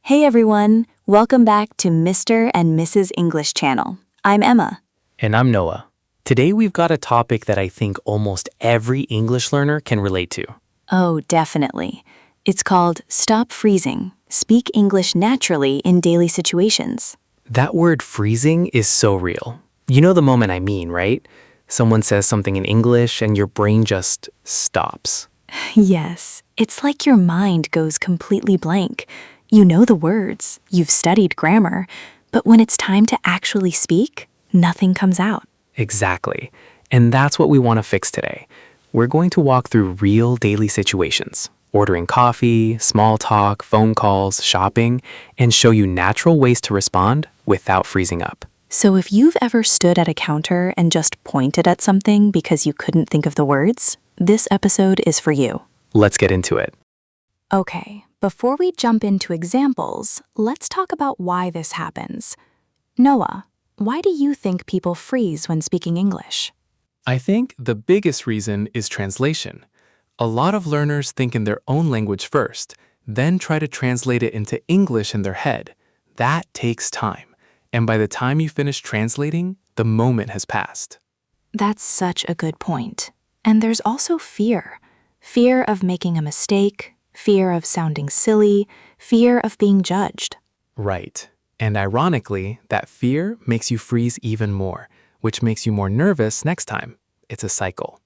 Hey everyone, welcome back to Mr. and Mrs. English channel. I'm Emma. And I'm Noah. Today we've got a topic that I think almost every English learner can relate to. Oh, definitely. It's called Stop Freezing. Speak English naturally in daily situations. That word freezing is so real. You know the moment I mean, right? Someone says something in English and your brain just stops. Yes, it's like your mind goes completely blank. You know the words, you've studied grammar, but when it's time to actually speak, nothing comes out. Exactly. And that's what we want to fix today. We're going to walk through real daily situations, ordering coffee, small talk, phone calls, shopping, and show you natural ways to respond without freezing up. So if you've ever stood at a counter and just pointed at something because you couldn't think of the words, this episode is for you. Let's get into it. Okay, before we jump into examples, let's talk about why this happens. Noah, why do you think people freeze when speaking English? I think the biggest reason is translation. A lot of learners think in their own language first, then try to translate it into English in their head. That takes time. And by the time you finish translating, the moment has passed. That's such a good point. And there's also fear. Fear of making a mistake, fear of sounding silly, fear of being judged. Right. And ironically, that fear makes you freeze even more, which makes you more nervous next time. It's a cycle.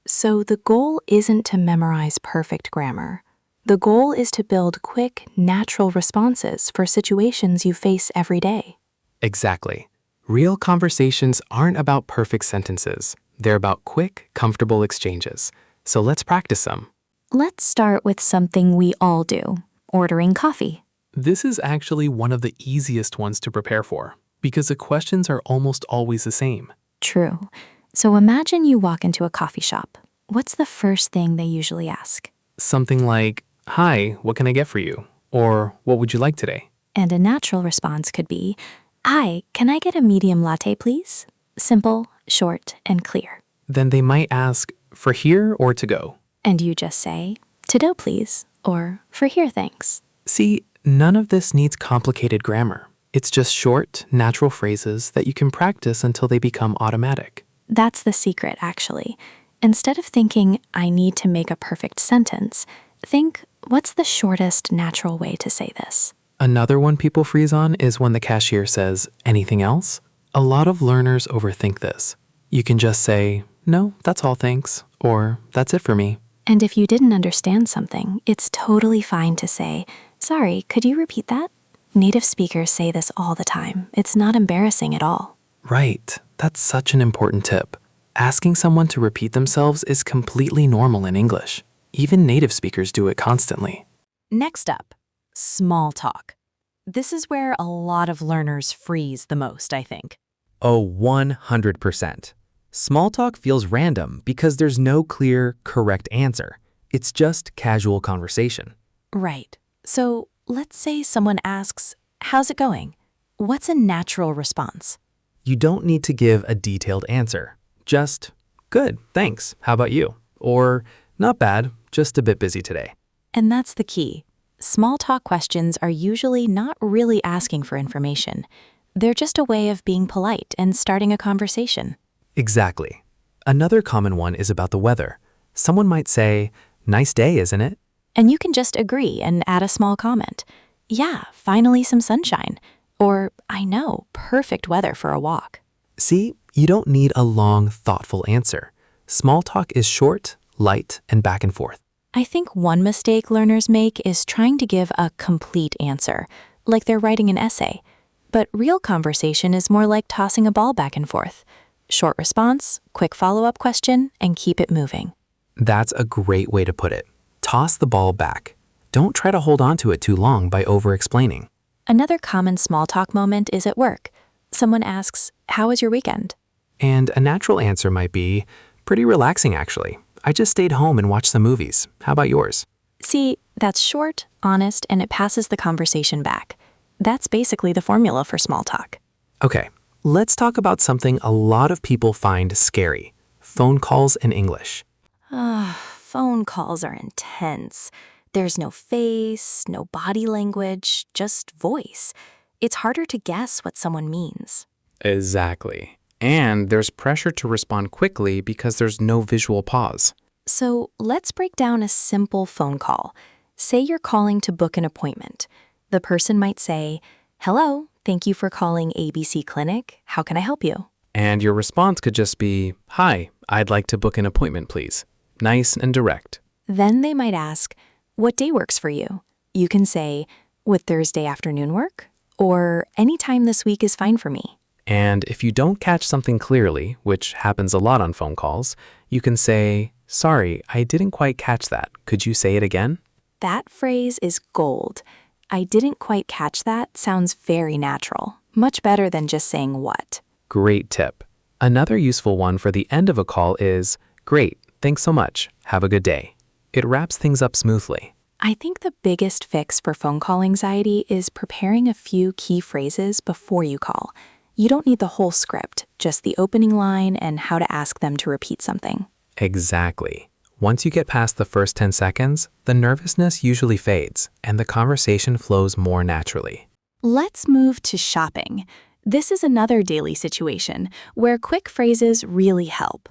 So the goal isn't to memorize perfect grammar. The goal is to build quick, natural responses for situations you face every day. Exactly. Real conversations aren't about perfect sentences. They're about quick, comfortable exchanges. So let's practice them. Let's start with something we all do, ordering coffee. This is actually one of the easiest ones to prepare for, because the questions are almost always the same. True. So imagine you walk into a coffee shop. What's the first thing they usually ask? Something like, "Hi, what can I get for you?" Or, "What would you like today?" And a natural response could be, "Hi, can I get a medium latte, please?" Simple, short, and clear. Then they might ask, "For here or to go?" And you just say, "To go, please," or "For here, thanks." See, none of this needs complicated grammar. It's just short, natural phrases that you can practice until they become automatic. That's the secret, actually. Instead of thinking, "I need to make a perfect sentence," think, "What's the shortest, natural way to say this?" Another one people freeze on is when the cashier says, "Anything else?" A lot of learners overthink this. You can just say, "No, that's all, thanks," or "That's it for me." And if you didn't understand something, it's totally fine to say, "Sorry, could you repeat that?" Native speakers say this all the time. It's not embarrassing at all. Right, that's such an important tip. Asking someone to repeat themselves is completely normal in English. Even native speakers do it constantly. Next up, small talk. This is where a lot of learners freeze the most, I think. Oh, 100%. Small talk feels random because there's no clear, correct answer. It's just casual conversation. Right. So let's say someone asks, "How's it going?" What's a natural response? You don't need to give a detailed answer. Just, "Good, thanks. How about you?" Or, "Not bad, just a bit busy today." And that's the key. Small talk questions are usually not really asking for information. They're just a way of being polite and starting a conversation. Exactly. Another common one is about the weather. Someone might say, "Nice day, isn't it?" And you can just agree and add a small comment. "Yeah, finally some sunshine." Or, "I know, perfect weather for a walk." See, you don't need a long, thoughtful answer. Small talk is short, light, and back and forth. I think one mistake learners make is trying to give a complete answer, like they're writing an essay. But real conversation is more like tossing a ball back and forth. Short response, quick follow-up question, and keep it moving. That's a great way to put it. Toss the ball back. Don't try to hold on to it too long by over-explaining. Another common small talk moment is at work. Someone asks, "How was your weekend?" And a natural answer might be, "Pretty relaxing, actually. I just stayed home and watched some movies. How about yours?" See, that's short, honest, and it passes the conversation back. That's basically the formula for small talk. Okay, let's talk about something a lot of people find scary. Phone calls in English. Phone calls are intense. There's no face, no body language, just voice. It's harder to guess what someone means. Exactly. And there's pressure to respond quickly because there's no visual pause. So let's break down a simple phone call. Say you're calling to book an appointment. The person might say, "Hello, thank you for calling ABC Clinic. How can I help you?" And your response could just be, "Hi, I'd like to book an appointment, please." Nice and direct. Then they might ask, "What day works for you?" You can say, "Would Thursday afternoon work?" Or "Any time this week is fine for me." And if you don't catch something clearly, which happens a lot on phone calls, you can say, "Sorry, I didn't quite catch that. Could you say it again?" That phrase is gold. "I didn't quite catch that" sounds very natural, much better than just saying what. Great tip. Another useful one for the end of a call is, "Great, thanks so much. Have a good day." It wraps things up smoothly. I think the biggest fix for phone call anxiety is preparing a few key phrases before you call. You don't need the whole script, just the opening line and how to ask them to repeat something. Exactly. Once you get past the first 10 seconds, the nervousness usually fades and the conversation flows more naturally. Let's move to shopping. This is another daily situation where quick phrases really help.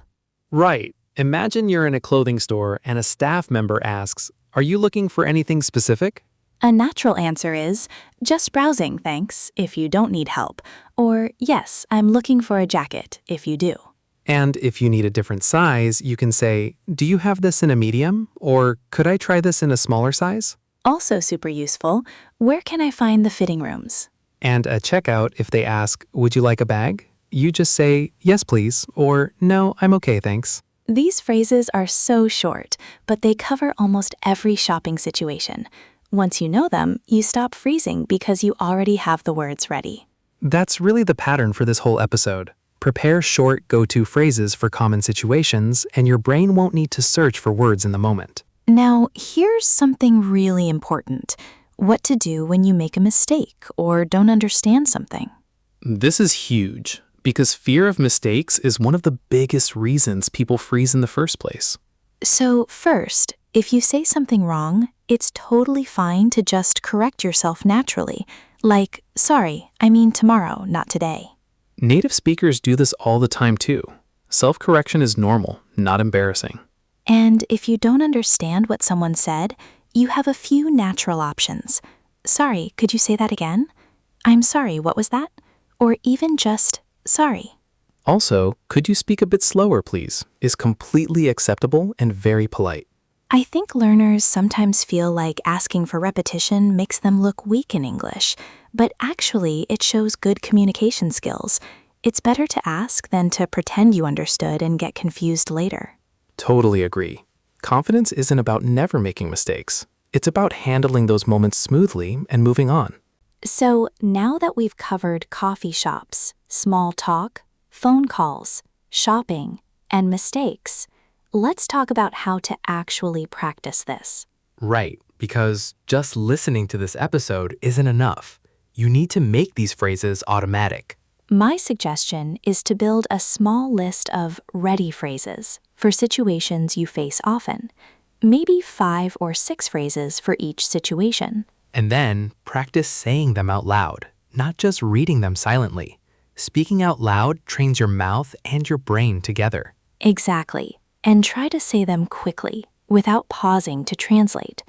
Right. Imagine you're in a clothing store and a staff member asks, "Are you looking for anything specific?" A natural answer is, "Just browsing, thanks, if you don't need help," or "Yes, I'm looking for a jacket," if you do. And if you need a different size, you can say, "Do you have this in a medium?" Or "Could I try this in a smaller size?" Also super useful, "Where can I find the fitting rooms?" And at checkout, if they ask, "Would you like a bag?" you just say, "Yes, please," or "No, I'm okay, thanks." These phrases are so short, but they cover almost every shopping situation. Once you know them, you stop freezing because you already have the words ready. That's really the pattern for this whole episode. Prepare short, go-to phrases for common situations, and your brain won't need to search for words in the moment. Now, here's something really important. What to do when you make a mistake or don't understand something. This is huge, because fear of mistakes is one of the biggest reasons people freeze in the first place. So first, if you say something wrong, it's totally fine to just correct yourself naturally. Like, "Sorry, I mean tomorrow, not today." Native speakers do this all the time too. Self-correction is normal, not embarrassing. And if you don't understand what someone said, you have a few natural options. "Sorry, could you say that again?" "I'm sorry, what was that?" Or even just, "Sorry." Also, "Could you speak a bit slower, please?" is completely acceptable and very polite. I think learners sometimes feel like asking for repetition makes them look weak in English, but actually it shows good communication skills. It's better to ask than to pretend you understood and get confused later. Totally agree. Confidence isn't about never making mistakes. It's about handling those moments smoothly and moving on. So now that we've covered coffee shops, small talk, phone calls, shopping, and mistakes, let's talk about how to actually practice this. Right, because just listening to this episode isn't enough. You need to make these phrases automatic. My suggestion is to build a small list of ready phrases for situations you face often. Maybe 5 or 6 phrases for each situation. And then practice saying them out loud, not just reading them silently. Speaking out loud trains your mouth and your brain together. Exactly. And try to say them quickly, without pausing to translate.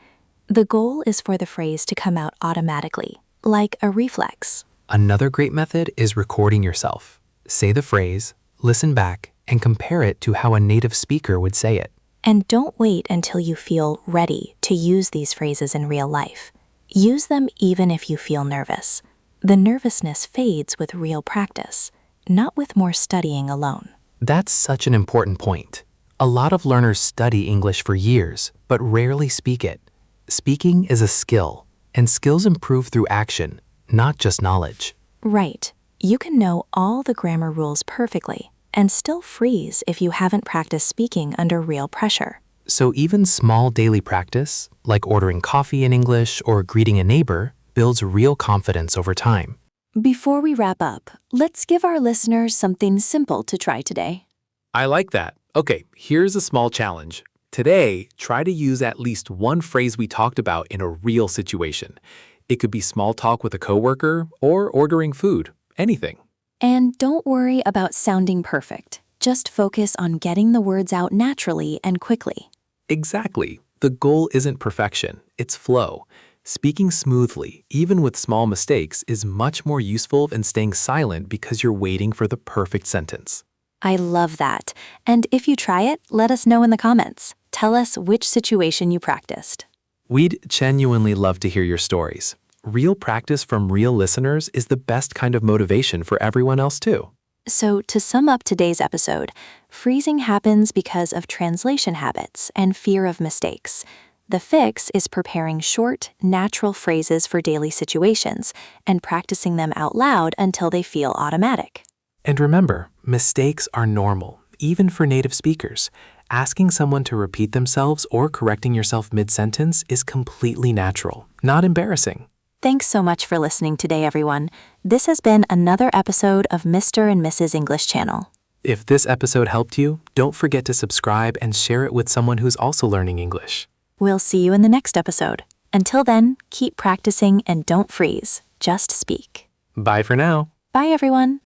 The goal is for the phrase to come out automatically, like a reflex. Another great method is recording yourself. Say the phrase, listen back, and compare it to how a native speaker would say it. And don't wait until you feel ready to use these phrases in real life. Use them even if you feel nervous. The nervousness fades with real practice, not with more studying alone. That's such an important point. A lot of learners study English for years, but rarely speak it. Speaking is a skill, and skills improve through action, not just knowledge. Right. You can know all the grammar rules perfectly and still freeze if you haven't practiced speaking under real pressure. So even small daily practice, like ordering coffee in English or greeting a neighbor, builds real confidence over time. Before we wrap up, let's give our listeners something simple to try today. I like that. Okay, here's a small challenge. Today, try to use at least one phrase we talked about in a real situation. It could be small talk with a coworker or ordering food, anything. And don't worry about sounding perfect. Just focus on getting the words out naturally and quickly. Exactly. The goal isn't perfection, it's flow. Speaking smoothly, even with small mistakes, is much more useful than staying silent because you're waiting for the perfect sentence. I love that. And if you try it, let us know in the comments. Tell us which situation you practiced. We'd genuinely love to hear your stories. Real practice from real listeners is the best kind of motivation for everyone else too. So, to sum up today's episode, freezing happens because of translation habits and fear of mistakes. The fix is preparing short, natural phrases for daily situations and practicing them out loud until they feel automatic. And remember, mistakes are normal, even for native speakers. Asking someone to repeat themselves or correcting yourself mid-sentence is completely natural, not embarrassing. Thanks so much for listening today, everyone. This has been another episode of Mr. and Mrs. English Channel. If this episode helped you, don't forget to subscribe and share it with someone who's also learning English. We'll see you in the next episode. Until then, keep practicing and don't freeze. Just speak. Bye for now. Bye, everyone.